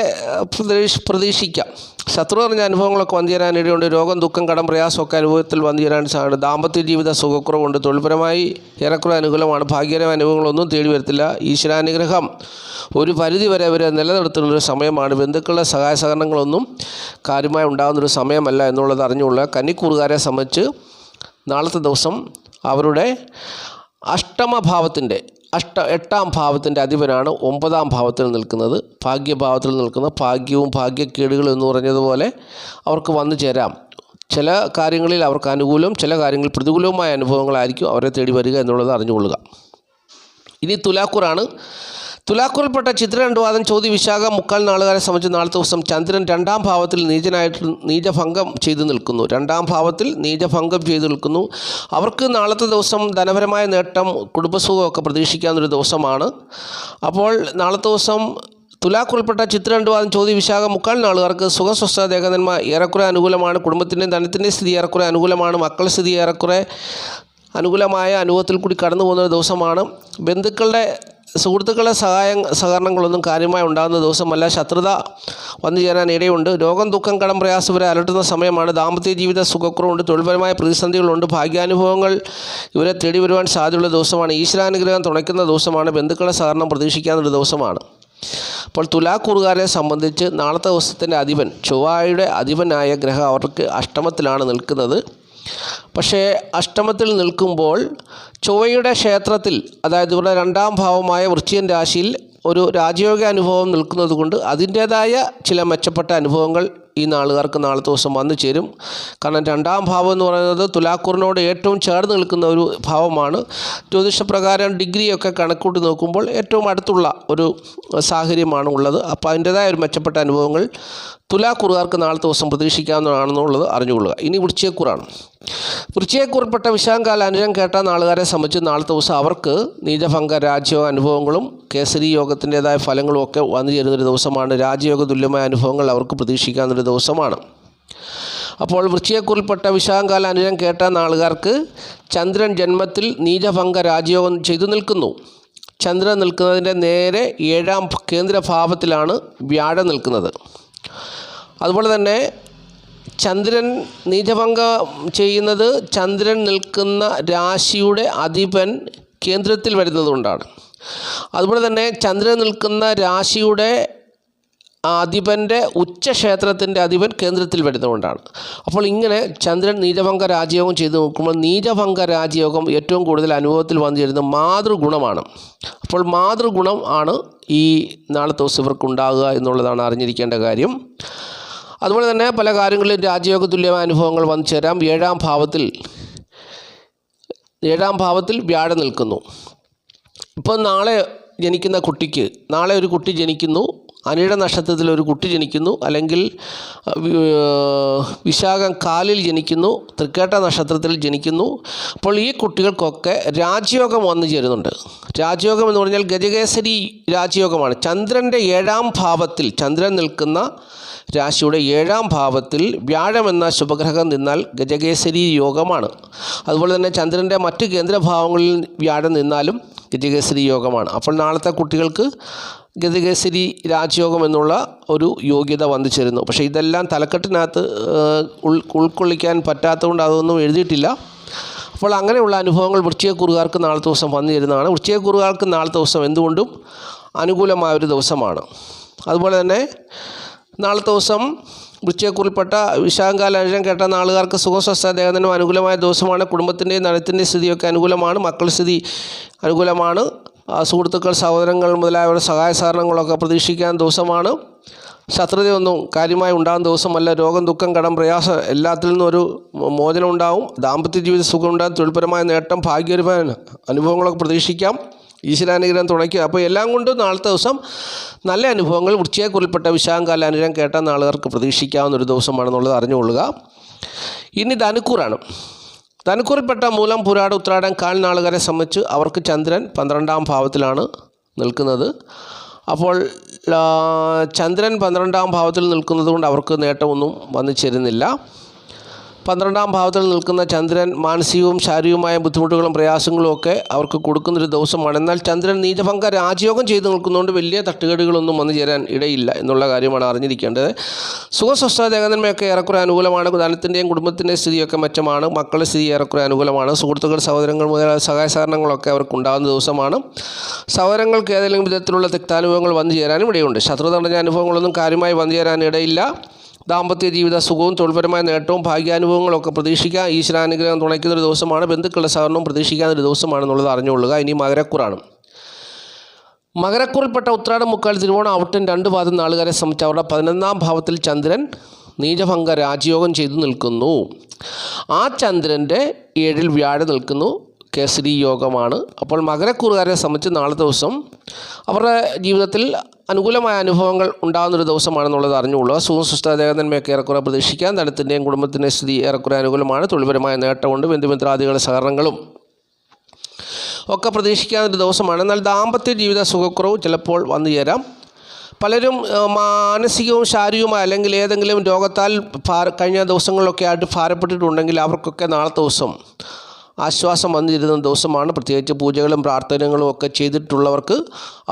പ്രതീക്ഷിക്കാം. ശത്രു പറഞ്ഞ അനുഭവങ്ങളൊക്കെ വന്നു ചേരാനിടയുണ്ട്. രോഗം, ദുഃഖം, കടം, പ്രയാസമൊക്കെ അനുഭവത്തിൽ വന്നു ചേരാൻ സാധ്യത. ദാമ്പത്യ ജീവിത സുഖക്കുറവുണ്ട്. തൊഴിൽപരമായി ഏറെക്കുറെ അനുകൂലമാണ്. ഭാഗ്യകരമായ അനുഭവങ്ങളൊന്നും തേടി വരത്തില്ല. ഈശ്വരാനുഗ്രഹം ഒരു പരിധി വരെ അവരെ നിലനിർത്തുന്നൊരു സമയമാണ്. ബന്ധുക്കളുടെ സഹായ സഹകരണങ്ങളൊന്നും കാര്യമായി ഉണ്ടാകുന്നൊരു സമയമല്ല എന്നുള്ളത് അറിഞ്ഞുള്ള കന്നിക്കൂറുകാരെ സംബന്ധിച്ച് നാളത്തെ ദിവസം അവരുടെ 8-ാം ഭാവത്തിൻ്റെ അധിപനാണ് 9-ാം ഭാവത്തിൽ നിൽക്കുന്നത്. ഭാഗ്യഭാവത്തിൽ നിൽക്കുന്ന ഭാഗ്യവും ഭാഗ്യക്കേടുകളും എന്ന് പറഞ്ഞതുപോലെ അവർക്ക് വന്നു ചേരാം. ചില കാര്യങ്ങളിൽ അവർക്ക് അനുകൂലവും ചില കാര്യങ്ങളിൽ പ്രതികൂലവുമായ അനുഭവങ്ങളായിരിക്കും അവരെ തേടി വരിക എന്നുള്ളത് അറിഞ്ഞുകൊള്ളുക. ഇനി തുലാക്കൂറാണ്. തുലാക്കൂറിൽപ്പെട്ട ചിത്ര 2 പാദം, ചോതി, വിശാഖം, മുക്കാൽ നാളുകാരെ സംബന്ധിച്ച് നാളത്തെ ദിവസം ചന്ദ്രൻ 2-ാം ഭാവത്തിൽ നീചഭംഗം ചെയ്തു നിൽക്കുന്നു. 2-ാം ഭാവത്തിൽ നീചഭംഗം ചെയ്തു നിൽക്കുന്നു. അവർക്ക് നാളത്തെ ദിവസം ധനപരമായ നേട്ടം, കുടുംബസുഖമൊക്കെ പ്രതീക്ഷിക്കാവുന്നൊരു ദിവസമാണ്. അപ്പോൾ നാളത്തെ ദിവസം തുലാക്കൂറിൽപ്പെട്ട ചിത്ര 2 പാദം, ചോതി, വിശാഖം, മുക്കാൽ നാളുകാർക്ക് സുഖസ്വസ്ഥ ദേഹനന്മ ഏറെക്കുറെ അനുകൂലമാണ്. കുടുംബത്തിൻ്റെയും ധനത്തിൻ്റെയും സ്ഥിതി ഏറെക്കുറെ അനുകൂലമാണ്. മക്കളുടെ സ്ഥിതി ഏറെക്കുറെ അനുകൂലമായ അനുഭവത്തിൽ കൂടി കടന്നു പോകുന്ന ഒരു ദിവസമാണ്. സുഹൃത്തുക്കളുടെ സഹകരണങ്ങളൊന്നും കാര്യമായി ഉണ്ടാകുന്ന ദിവസമല്ല. ശത്രുത വന്നു ചേരാൻ ഇടയുണ്ട്. രോഗം, ദുഃഖം, കടം, പ്രയാസം വരെ അലട്ടുന്ന സമയമാണ്. ദാമ്പത്യ ജീവിത സുഖക്കുറവുണ്ട്. തൊഴിൽപരമായ പ്രതിസന്ധികളുണ്ട്. ഭാഗ്യാനുഭവങ്ങൾ ഇവരെ തേടി വരുവാൻ സാധ്യതയുള്ള ദിവസമാണ്. ഈശ്വരാനുഗ്രഹം തുണയ്ക്കുന്ന ദിവസമാണ്. ബന്ധുക്കളുടെ സഹകരണം പ്രതീക്ഷിക്കാവുന്നൊരു ദിവസമാണ്. അപ്പോൾ തുലാക്കൂറുകാരെ സംബന്ധിച്ച് നാളത്തെ ദിവസത്തിൻ്റെ അധിപൻ, ചൊവ്വയുടെ അധിപനായ ഗ്രഹം അവർക്ക് അഷ്ടമത്തിലാണ് നിൽക്കുന്നത്. പക്ഷേ അഷ്ടമത്തിൽ നിൽക്കുമ്പോൾ ചൊവ്വയുടെ ക്ഷേത്രത്തിൽ, അതായത് ഇവിടെ 2-ാം ഭാവമായ വൃശ്ചികൻ രാശിയിൽ ഒരു രാജയോഗ അനുഭവം നിൽക്കുന്നത് കൊണ്ട് അതിൻ്റേതായ ചില മെച്ചപ്പെട്ട അനുഭവങ്ങൾ ഈ നാളുകാർക്ക് നാളത്തെ ദിവസം വന്നു ചേരും. കാരണം 2-ാം ഭാവം എന്ന് പറയുന്നത് തുലാക്കൂറിനോട് ഏറ്റവും ചേർന്ന് നിൽക്കുന്ന ഒരു ഭാവമാണ്. ജ്യോതിഷപ്രകാരം ഡിഗ്രിയൊക്കെ കണക്കൂട്ടി നോക്കുമ്പോൾ ഏറ്റവും അടുത്തുള്ള ഒരു സാഹചര്യമാണ് ഉള്ളത്. അപ്പോൾ അതിൻ്റേതായ ഒരു മെച്ചപ്പെട്ട അനുഭവങ്ങൾ തുലാക്കൂറുകാർക്ക് നാളത്തെ ദിവസം പ്രതീക്ഷിക്കാവുന്നതാണെന്നുള്ളത് അറിഞ്ഞുകൊള്ളുക. ഇനി വൃശ്ചികക്കൂറാണ്. വൃശ്ചികക്കൂറിൽപ്പെട്ട വിശാഖകാല അനുജം കേട്ട നാളുകാരെ സംബന്ധിച്ച് നാളത്തെ ദിവസം അവർക്ക് നീചഭംഗ രാജയോഗ അനുഭവങ്ങളും കേസരി യോഗത്തിൻ്റേതായ ഫലങ്ങളും ഒക്കെ വന്നു ചേരുന്നൊരു ദിവസമാണ്. രാജയോഗ തുല്യമായ അനുഭവങ്ങൾ അവർക്ക് പ്രതീക്ഷിക്കാവുന്നൊരു ദിവസമാണ്. അപ്പോൾ വൃശ്ചികക്കൂറിൽപ്പെട്ട വിശാഖകാല അനുജം കേട്ട നാളുകാർക്ക് ചന്ദ്രൻ ജന്മത്തിൽ നീചഭംഗ രാജയോഗം ചെയ്തു നിൽക്കുന്നു. ചന്ദ്രൻ നിൽക്കുന്നതിൻ്റെ നേരെ 7-ാം കേന്ദ്രഭാവത്തിലാണ് വ്യാഴം നിൽക്കുന്നത്. അതുപോലെ തന്നെ ചന്ദ്രൻ നീചഭംഗം ചെയ്യുന്നത് ചന്ദ്രൻ നിൽക്കുന്ന രാശിയുടെ അധിപൻ കേന്ദ്രത്തിൽ വരുന്നതുകൊണ്ടാണ്. അതുപോലെ തന്നെ ചന്ദ്രൻ നിൽക്കുന്ന രാശിയുടെ അധിപൻ്റെ ഉച്ചക്ഷേത്രത്തിൻ്റെ അധിപൻ കേന്ദ്രത്തിൽ വരുന്നതുകൊണ്ടാണ്. അപ്പോൾ ഇങ്ങനെ ചന്ദ്രൻ നീചഭംഗ രാജയോഗം ചെയ്ത് നോക്കുമ്പോൾ നീചഭംഗ രാജയോഗം ഏറ്റവും കൂടുതൽ അനുഭവത്തിൽ വന്നു ചേരുന്ന മാതൃഗുണമാണ്. അപ്പോൾ മാതൃഗുണം ആണ് ഈ നാളത്തെ ദിവസം ഇവർക്ക് ഉണ്ടാകുക എന്നുള്ളതാണ് അറിഞ്ഞിരിക്കേണ്ട കാര്യം. അതുപോലെ തന്നെ പല കാര്യങ്ങളിലും രാജയോഗ തുല്യമായ അനുഭവങ്ങൾ വന്നു ചേരാം. 7-ാം ഭാവത്തിൽ വ്യാഴം നിൽക്കുന്നു. ഇപ്പോൾ നാളെ ജനിക്കുന്ന കുട്ടിക്ക്, നാളെ ഒരു കുട്ടി ജനിക്കുന്നു, അനിഴ നക്ഷത്രത്തിൽ ഒരു കുട്ടി ജനിക്കുന്നു, അല്ലെങ്കിൽ വിശാഖം കാലിൽ ജനിക്കുന്നു, തൃക്കേട്ട നക്ഷത്രത്തിൽ ജനിക്കുന്നു. അപ്പോൾ ഈ കുട്ടികൾക്കൊക്കെ രാജയോഗം വന്നു ചേരുന്നുണ്ട്. രാജയോഗം എന്ന് പറഞ്ഞാൽ ഗജകേസരി രാജയോഗമാണ്. ചന്ദ്രൻ്റെ 7ാം ഭാവത്തിൽ, ചന്ദ്രൻ നിൽക്കുന്ന രാശിയുടെ 7ാം ഭാവത്തിൽ വ്യാഴം എന്ന ശുഭഗ്രഹം നിന്നാൽ ഗജകേസരി യോഗമാണ്. അതുപോലെ തന്നെ ചന്ദ്രൻ്റെ മറ്റ് കേന്ദ്രഭാവങ്ങളിൽ വ്യാഴം നിന്നാലും ഗജകേസരി യോഗമാണ്. അപ്പോൾ നാളത്തെ കുട്ടികൾക്ക് ഗജകേസരി രാജയോഗം എന്നുള്ള ഒരു യോഗ്യത വന്നു ചേരുന്നു. പക്ഷേ ഇതെല്ലാം തലക്കെട്ടിനകത്ത് ഉൾക്കൊള്ളിക്കാൻ പറ്റാത്തതുകൊണ്ട് അതൊന്നും എഴുതിയിട്ടില്ല. അപ്പോൾ അങ്ങനെയുള്ള അനുഭവങ്ങൾ വൃശ്ചികക്കുറുകാർക്ക് നാളത്തെ ദിവസം വന്നു ചേരുന്നതാണ്. വൃശ്ചികക്കുറുകാർക്ക് നാളത്തെ ദിവസം എന്തുകൊണ്ടും അനുകൂലമായൊരു ദിവസമാണ്. അതുപോലെ തന്നെ നാളത്തെ ദിവസം വൃശ്ചികക്കുറിൽപ്പെട്ട വിശാഖകാലം കേട്ട നാളുകാർക്ക് സുഖസ്വസ്ഥ ദേഹത്തിനും അനുകൂലമായ ദിവസമാണ്. കുടുംബത്തിൻ്റെയും ധനത്തിൻ്റെയും സ്ഥിതിയൊക്കെ അനുകൂലമാണ്. മക്കളുടെ സ്ഥിതി അനുകൂലമാണ്. സുഹൃത്തുക്കൾ, സഹോദരങ്ങൾ മുതലായവരുടെ സഹായ സഹകരണങ്ങളൊക്കെ പ്രതീക്ഷിക്കാൻ ദിവസമാണ്. ശത്രുതയൊന്നും കാര്യമായി ഉണ്ടാകുന്ന ദിവസമല്ല. രോഗം, ദുഃഖം, കടം, പ്രയാസം എല്ലാത്തിൽ നിന്നും ഒരു മോചനം ഉണ്ടാവും. ദാമ്പത്യ ജീവിത സുഖം ഉണ്ടാകും. തൊഴിൽപരമായ നേട്ടം, ഭാഗ്യപരമായ അനുഭവങ്ങളൊക്കെ പ്രതീക്ഷിക്കാം. ഈശ്വരാനുഗ്രഹം തുണയ്ക്കുക. അപ്പോൾ എല്ലാം കൊണ്ടും നാളത്തെ ദിവസം നല്ല അനുഭവങ്ങൾ വൃശ്ചികക്കുറിൽപ്പെട്ട വിശാഖകാലാനുഗ്രഹം കേട്ട നാളുകാർക്ക് പ്രതീക്ഷിക്കാവുന്ന ഒരു ദിവസമാണെന്നുള്ളത് അറിഞ്ഞുകൊള്ളുക. ഇനി ധനുക്കൂറാണ്. ധനുക്കൂറിൽപ്പെട്ട മൂലം, പുരാട, ഉത്രാടം, കാൽ നാളുകാരെ സംബന്ധിച്ച് അവർക്ക് ചന്ദ്രൻ 12ാം ഭാവത്തിലാണ് നിൽക്കുന്നത്. അപ്പോൾ ചന്ദ്രൻ 12ാം ഭാവത്തിൽ നിൽക്കുന്നത് കൊണ്ട് അവർക്ക് നേട്ടമൊന്നും വന്നു ചേരുന്നില്ല. 12ാം ഭാവത്തിൽ നിൽക്കുന്ന ചന്ദ്രൻ മാനസികവും ശാരീരികവുമായ ബുദ്ധിമുട്ടുകളും പ്രയാസങ്ങളും ഒക്കെ അവർക്ക് കൊടുക്കുന്നൊരു ദിവസമാണ്. എന്നാൽ ചന്ദ്രൻ നീചഭംഗ രാജയോഗം ചെയ്ത് നിൽക്കുന്നതുകൊണ്ട് വലിയ തട്ടുകേടുകളൊന്നും വന്നു ചേരാൻ ഇടയില്ല എന്നുള്ള കാര്യമാണ് അറിഞ്ഞിരിക്കേണ്ടത്. സുഖസ്വസ്ഥ ദേഹനന്മയൊക്കെ ഏറെക്കുറെ അനുകൂലമാണ്. ധനത്തിൻ്റെയും കുടുംബത്തിൻ്റെയും സ്ഥിതിയൊക്കെ മെച്ചമാണ്. മക്കളുടെ സ്ഥിതി ഏറെക്കുറെ അനുകൂലമാണ്. സുഹൃത്തുക്കൾ, സഹോദരങ്ങൾ മുതലായ സഹായ സഹകരണങ്ങളൊക്കെ അവർക്കുണ്ടാകുന്ന ദിവസമാണ്. സഹോദരങ്ങൾക്ക് ഏതെങ്കിലും വിധത്തിലുള്ള തിക്താനുഭവങ്ങൾ വന്നു ചേരാനും ഇടയുണ്ട്. ശത്രുത നിറഞ്ഞ അനുഭവങ്ങളൊന്നും കാര്യമായി വന്നു ചേരാൻ ഇടയില്ല. ദാമ്പത്യ ജീവിത സുഖവും തൊഴിൽപരമായ നേട്ടവും ഭാഗ്യാനുഭവങ്ങളൊക്കെ പ്രതീക്ഷിക്കുക. ഈശ്വരാനുഗ്രഹം തുണയ്ക്കുന്നൊരു ദിവസമാണ്. ബന്ധുക്കളുടെ സഹകരണവും പ്രതീക്ഷിക്കാവുന്നൊരു ദിവസമാണെന്നുള്ളത് അറിഞ്ഞുകൊള്ളുക. ഇനി മകരക്കൂറാണ്. മകരക്കൂറിൽപ്പെട്ട ഉത്രാടം, മുക്കാൽ, തിരുവോണം, അവിട്ടം 2 പാദം നാളുകാരെ സംബന്ധിച്ച് അവരുടെ 11ാം ഭാവത്തിൽ ചന്ദ്രൻ നീചഭംഗ രാജയോഗം ചെയ്തു നിൽക്കുന്നു. ആ ചന്ദ്രൻ്റെ 7ൽ വ്യാഴം നിൽക്കുന്നു. കേസരി യോഗമാണ്. അപ്പോൾ മകരക്കൂറുകാരെ സംബന്ധിച്ച് നാളത്തെ ദിവസം അവരുടെ ജീവിതത്തിൽ അനുകൂലമായ അനുഭവങ്ങൾ ഉണ്ടാകുന്നൊരു ദിവസമാണെന്നുള്ളത് അറിഞ്ഞുകൊള്ളുക. സുഖസ്വസ്ഥ ദേഹനന്മയൊക്കെ ഏറെക്കുറെ പ്രതീക്ഷിക്കാൻ. ധനത്തിൻ്റെയും കുടുംബത്തിൻ്റെയും സ്ഥിതി ഏറെക്കുറെ അനുകൂലമാണ്. തൊഴിൽപരമായ നേട്ടമുണ്ട്. ബന്ധുമിത്രാദികളുടെ സഹകരണങ്ങളും ഒക്കെ പ്രതീക്ഷിക്കാവുന്നൊരു ദിവസമാണ്. എന്നാൽ ദാമ്പത്യ ജീവിത സുഖക്കുറവ് ചിലപ്പോൾ വന്നു ചേരാം. പലരും മാനസികവും ശാരീരികവുമായ അല്ലെങ്കിൽ ഏതെങ്കിലും രോഗത്താൽ കഴിഞ്ഞ ദിവസങ്ങളിലൊക്കെ ആയിട്ട് ഭാരപ്പെട്ടിട്ടുണ്ടെങ്കിൽ അവർക്കൊക്കെ നാളത്തെ ദിവസം ആശ്വാസം വന്നിരുന്ന ദിവസമാണ്. പ്രത്യേകിച്ച് പൂജകളും പ്രാർത്ഥനകളും ഒക്കെ ചെയ്തിട്ടുള്ളവർക്ക്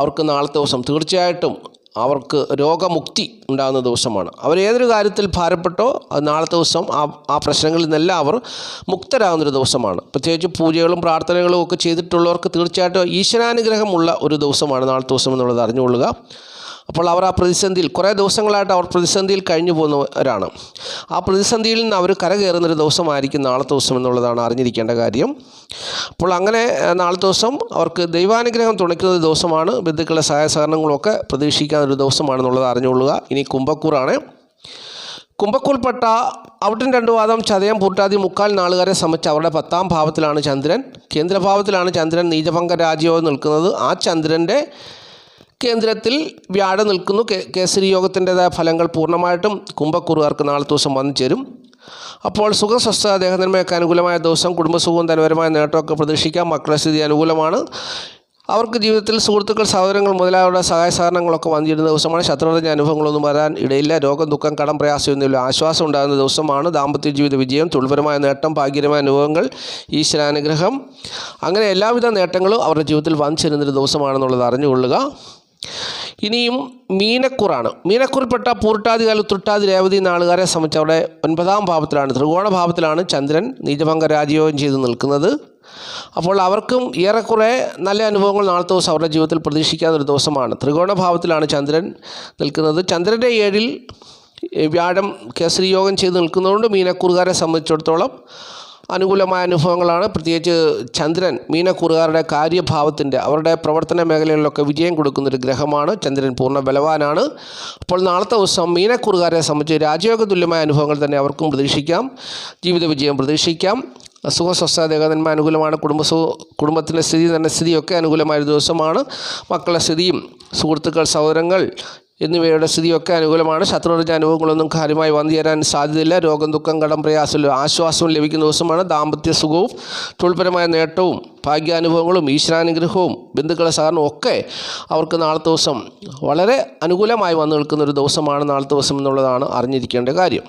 അവർക്ക് നാളത്തെ ദിവസം തീർച്ചയായിട്ടും അവർക്ക് രോഗമുക്തി ഉണ്ടാകുന്ന ദിവസമാണ്. അവരേതൊരു കാര്യത്തിൽ ഭാരപ്പെട്ടോ അത് നാളത്തെ ദിവസം ആ പ്രശ്നങ്ങളിൽ നിന്നെല്ലാം അവർ മുക്തരാകുന്നൊരു ദിവസമാണ്. പ്രത്യേകിച്ച് പൂജകളും പ്രാർത്ഥനകളും ഒക്കെ ചെയ്തിട്ടുള്ളവർക്ക് തീർച്ചയായിട്ടും ഈശ്വരാനുഗ്രഹമുള്ള ഒരു ദിവസമാണ് നാളത്തെ ദിവസം എന്നുള്ളത് അറിഞ്ഞുകൊള്ളുക. അപ്പോൾ അവർ ആ പ്രതിസന്ധിയിൽ കുറേ ദിവസങ്ങളായിട്ട് അവർ പ്രതിസന്ധിയിൽ കഴിഞ്ഞു പോകുന്നവരാണ്. ആ പ്രതിസന്ധിയിൽ നിന്ന് അവർ കരകയറുന്നൊരു ദിവസമായിരിക്കും നാളത്തെ ദിവസം എന്നുള്ളതാണ് അറിഞ്ഞിരിക്കേണ്ട കാര്യം. അപ്പോൾ അങ്ങനെ നാളത്തെ ദിവസം അവർക്ക് ദൈവാനുഗ്രഹം തുണയ്ക്കുന്ന ദിവസമാണ്. ബന്ധുക്കളുടെ സഹായ സഹകരണങ്ങളൊക്കെ പ്രതീക്ഷിക്കാവുന്നൊരു ദിവസമാണെന്നുള്ളത് അറിഞ്ഞുകൊള്ളുക. ഇനി കുംഭക്കൂറാണ്. കുംഭക്കൂറിൽപ്പെട്ട അവിട്ടം 2 പാദം, ചതയം, പൂട്ടാതി, മുക്കാൽ നാളുകാരെ സംബന്ധിച്ച് അവരുടെ 10ാം ഭാവത്തിലാണ് ചന്ദ്രൻ. കേന്ദ്രഭാവത്തിലാണ് ചന്ദ്രൻ നീചഭംഗ രാജയോഗം നിൽക്കുന്നത്. ആ ചന്ദ്രൻ്റെ കേന്ദ്രത്തിൽ വ്യാഴം നിൽക്കുന്നു. കേസരി യോഗത്തിൻ്റെതായ ഫലങ്ങൾ പൂർണ്ണമായിട്ടും കുംഭക്കൂറുകാർക്ക് നാളത്തെ ദിവസം വന്നു ചേരും. അപ്പോൾ സുഖസ്വസ്ഥ ദേഹനന്മയൊക്കെ അനുകൂലമായ ദിവസം. കുടുംബസുഖവും ധനപരമായ നേട്ടമൊക്കെ പ്രതീക്ഷിക്കാം. മക്കളുടെ സ്ഥിതി അനുകൂലമാണ്. അവർക്ക് ജീവിതത്തിൽ സുഹൃത്തുക്കൾ, സഹോദരങ്ങൾ മുതലായവരുടെ സഹായ സഹകരണങ്ങളൊക്കെ വന്നിരുന്ന ദിവസമാണ്. ശത്രുതഞ്ഞ അനുഭവങ്ങളൊന്നും വരാൻ ഇടയില്ല. രോഗം, ദുഃഖം, കടം, പ്രയാസം എന്നിവ ആശ്വാസം ഉണ്ടാകുന്ന ദിവസമാണ്. ദാമ്പത്യ ജീവിത വിജയം, തൊഴിൽപരമായ നേട്ടം, ഭാഗ്യകരമായ അനുഭവങ്ങൾ, ഈശ്വരാനുഗ്രഹം, അങ്ങനെ എല്ലാവിധ നേട്ടങ്ങളും അവരുടെ ജീവിതത്തിൽ വന്നു ചേരുന്നൊരു ദിവസമാണെന്നുള്ളത് അറിഞ്ഞുകൊള്ളുക. ഇനിയും മീനക്കൂറാണ്. മീനക്കൂറിൽപ്പെട്ട പൂർട്ടാതികാൽ, ഉത്രട്ടാതി, രേവതി നാളുകാരെ സംബന്ധിച്ച് അവിടെ 9ാം ഭാവത്തിലാണ്, ത്രികോണ ഭാവത്തിലാണ് ചന്ദ്രൻ നീചഭംഗ രാജയോഗം ചെയ്ത് നിൽക്കുന്നത്. അപ്പോൾ അവർക്കും ഏറെക്കുറെ നല്ല അനുഭവങ്ങൾ നാളത്തെ ദിവസം അവരുടെ ജീവിതത്തിൽ പ്രതീക്ഷിക്കാവുന്നൊരു ദിവസമാണ്. ത്രികോണ ഭാവത്തിലാണ് ചന്ദ്രൻ നിൽക്കുന്നത്. ചന്ദ്രൻ്റെ 7ൽ വ്യാഴം കേസരി യോഗം ചെയ്ത് നിൽക്കുന്നതുകൊണ്ട് മീനക്കൂറുകാരെ സംബന്ധിച്ചിടത്തോളം അനുകൂലമായ അനുഭവങ്ങളാണ്. പ്രത്യേകിച്ച് ചന്ദ്രൻ മീനക്കൂറുകാരുടെ കാര്യഭാവത്തിൻ്റെ അവരുടെ പ്രവർത്തന മേഖലകളിലൊക്കെ വിജയം കൊടുക്കുന്നൊരു ഗ്രഹമാണ്. ചന്ദ്രൻ പൂർണ്ണ ബലവാനാണ്. അപ്പോൾ നാളത്തെ ദിവസം മീനക്കൂറുകാരെ സംബന്ധിച്ച് രാജയോഗ തുല്യമായ അനുഭവങ്ങൾ തന്നെ അവർക്കും പ്രതീക്ഷിക്കാം. ജീവിത വിജയം പ്രതീക്ഷിക്കാം. സുഖസ്വസ്ഥ ദേഹനന്മ അനുകൂലമാണ്. കുടുംബത്തിൻ്റെ സ്ഥിതി, തന്നെ സ്ഥിതിയൊക്കെ അനുകൂലമായൊരു ദിവസമാണ്. മക്കളുടെ സ്ഥിതിയും സുഹൃത്തുക്കൾ, സഹോദരങ്ങൾ എന്നിവയുടെ സ്ഥിതിയൊക്കെ അനുകൂലമാണ്. ശത്രുവർജ അനുഭവങ്ങളൊന്നും കാര്യമായി വന്നു ചേരാൻ സാധ്യതയില്ല. രോഗം, ദുഃഖം, കടം, പ്രയാസം ആശ്വാസവും ലഭിക്കുന്ന ദിവസമാണ്. ദാമ്പത്യ സുഖവും തൊഴിൽപരമായ നേട്ടവും ഭാഗ്യാനുഭവങ്ങളും ഈശ്വരാനുഗ്രഹവും ബന്ധുക്കളെ സഹകരണവും ഒക്കെ അവർക്ക് നാളത്തെ ദിവസം വളരെ അനുകൂലമായി വന്നു നിൽക്കുന്ന ഒരു ദിവസമാണ് നാളത്തെ ദിവസം എന്നുള്ളതാണ് അറിഞ്ഞിരിക്കേണ്ട കാര്യം.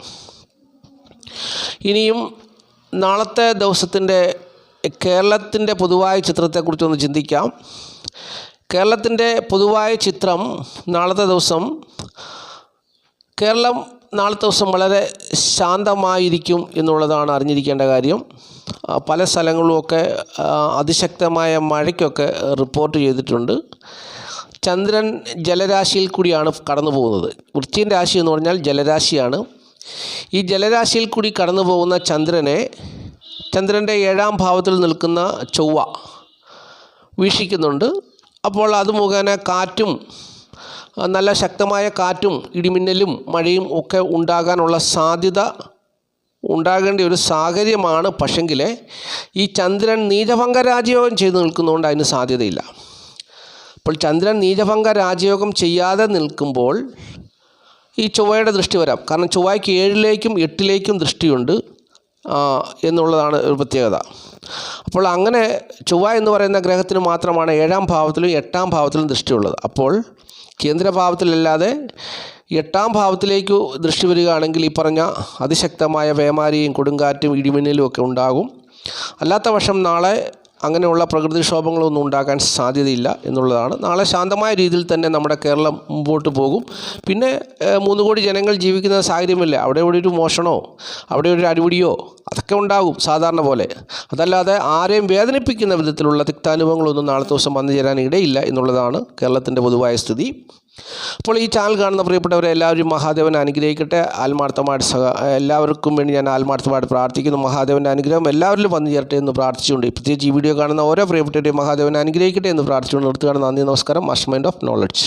ഇനിയും നാളത്തെ ദിവസത്തിൻ്റെ കേരളത്തിൻ്റെ പൊതുവായ ചിത്രത്തെക്കുറിച്ചൊന്ന് ചിന്തിക്കാം. കേരളത്തിൻ്റെ പൊതുവായ ചിത്രം നാളത്തെ ദിവസം കേരളം നാളത്തെ ദിവസം വളരെ ശാന്തമായിരിക്കും എന്നുള്ളതാണ് അറിഞ്ഞിരിക്കേണ്ട കാര്യം. പല സ്ഥലങ്ങളിലുമൊക്കെ അതിശക്തമായ മഴയ്ക്കൊക്കെ റിപ്പോർട്ട് ചെയ്തിട്ടുണ്ട്. ചന്ദ്രൻ ജലരാശിയിൽ കൂടിയാണ് കടന്നു പോകുന്നത്. വൃശ്ചിക രാശി എന്ന് പറഞ്ഞാൽ ജലരാശിയാണ്. ഈ ജലരാശിയിൽ കൂടി കടന്നു പോകുന്ന ചന്ദ്രൻ്റെ 7ാം ഭാവത്തിൽ നിൽക്കുന്ന ചൊവ്വ വീക്ഷിക്കുന്നുണ്ട്. അപ്പോൾ അത് മുഖേന കാറ്റും, നല്ല ശക്തമായ കാറ്റും ഇടിമിന്നലും മഴയും ഒക്കെ ഉണ്ടാകേണ്ട ഒരു സാഹചര്യമാണ്. പക്ഷെങ്കിൽ ഈ ചന്ദ്രൻ നീചഭംഗ രാജയോഗം ചെയ്തു നിൽക്കുന്നതുകൊണ്ട് അതിന് സാധ്യതയില്ല. അപ്പോൾ ചന്ദ്രൻ നീചഭംഗ രാജയോഗം ചെയ്യാതെ നിൽക്കുമ്പോൾ ഈ ചൊവ്വയുടെ ദൃഷ്ടി വരാം. കാരണം ചൊവ്വയ്ക്ക് 7ലേക്കും 8ലേക്കും ദൃഷ്ടിയുണ്ട് എന്നുള്ളതാണ് ഒരു പ്രത്യേകത. അപ്പോൾ അങ്ങനെ ചൊവ്വ എന്ന് പറയുന്ന ഗ്രഹത്തിന് മാത്രമാണ് 7ാം ഭാവത്തിലും 8ാം ഭാവത്തിലും ദൃഷ്ടിയുള്ളത്. അപ്പോൾ കേന്ദ്രഭാവത്തിലല്ലാതെ 8ാം ഭാവത്തിലേക്ക് ദൃഷ്ടി വരികയാണെങ്കിൽ ഈ പറഞ്ഞ അതിശക്തമായ പേമാരിയും കൊടുങ്കാറ്റും ഇടിമിന്നലും ഒക്കെ ഉണ്ടാകും. അല്ലാത്ത പക്ഷം നാളെ അങ്ങനെയുള്ള പ്രകൃതിക്ഷോഭങ്ങളൊന്നും ഉണ്ടാകാൻ സാധ്യതയില്ല എന്നുള്ളതാണ്. നാളെ ശാന്തമായ രീതിയിൽ തന്നെ നമ്മുടെ കേരളം മുമ്പോട്ട് പോകും. പിന്നെ 3 കോടി ജനങ്ങൾ ജീവിക്കുന്ന സാഹചര്യമില്ല. അവിടെ ഒരു മോഷണമോ അവിടെ ഒരു അടിപിടിയോ അതൊക്കെ ഉണ്ടാകും സാധാരണ പോലെ. അതല്ലാതെ ആരെയും വേദനിപ്പിക്കുന്ന വിധത്തിലുള്ള തിക്താനുഭവങ്ങളൊന്നും നാളത്തെ ദിവസം വന്നു ചേരാൻ ഇടയില്ല എന്നുള്ളതാണ് കേരളത്തിൻ്റെ പൊതുവായ സ്ഥിതി. അപ്പോൾ ഈ ചാനൽ കാണുന്ന പ്രിയപ്പെട്ടവരെ എല്ലാവരും മഹാദേവൻ അനുഗ്രഹിക്കട്ടെ. എല്ലാവർക്കും വേണ്ടി ഞാൻ ആത്മാർത്ഥമായിട്ട് പ്രാർത്ഥിക്കുന്നു. മഹാദേവൻ്റെ അനുഗ്രഹം എല്ലാവരിലും വന്നു ചേരട്ടെ എന്ന് പ്രാർത്ഥിച്ചുകൊണ്ട്, പ്രത്യേകിച്ച് ഈ വീഡിയോ കാണുന്ന ഓരോ പ്രിയപ്പെട്ടവരെയും മഹാദേവൻ അനുഗ്രഹിക്കട്ടെ എന്ന് പ്രാർത്ഥിച്ചുകൊണ്ട് നിർത്തുകയാണ്. നന്ദി, നമസ്കാരം. Mind of knowledge.